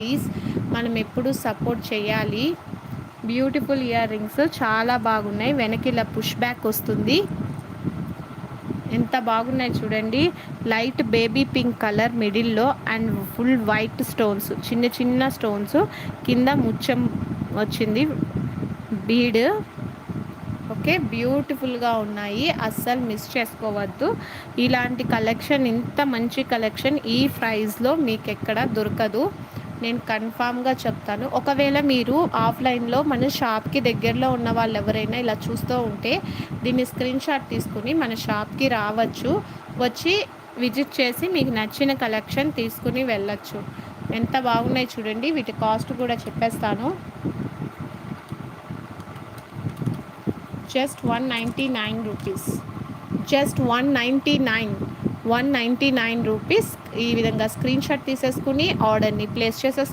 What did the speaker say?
Please మనం ఎప్పుడు support చేయాలి. బ్యూటిఫుల్ ఇయర్ రింగ్స్ చాలా బాగున్నాయి. వెనక ఇలా పుష్ బ్యాక్ వస్తుంది. ఎంత బాగున్నాయి చూడండి. లైట్ బేబీ పింక్ కలర్ మిడిల్లో అండ్ ఫుల్ వైట్ స్టోన్స్, చిన్న చిన్న స్టోన్స్, కింద ముత్యం వచ్చింది బీడ్. ఓకే, బ్యూటిఫుల్గా ఉన్నాయి, అస్సలు మిస్ చేసుకోవద్దు. ఇలాంటి కలెక్షన్, ఇంత మంచి కలెక్షన్ ఈ ప్రైస్లో మీకు ఎక్కడ దొరకదు, నేను కన్ఫామ్గా చెప్తాను. ఒకవేళ మీరు ఆఫ్లైన్లో మన షాప్కి దగ్గరలో ఉన్న వాళ్ళు ఎవరైనా ఇలా చూస్తూ ఉంటే దీన్ని స్క్రీన్ షాట్ తీసుకుని మన షాప్కి రావచ్చు. వచ్చి విజిట్ చేసి మీకు నచ్చిన కలెక్షన్ తీసుకుని వెళ్ళచ్చు. ఎంత బాగున్నాయి చూడండి. వీటి కాస్ట్ కూడా చెప్పేస్తాను. Just 199 rupees, just 199 rupees. ఈ విధంగా స్క్రీన్ షాట్ తీసేసుకుని ఆర్డర్ని ప్లేస్ చేసేసుకుని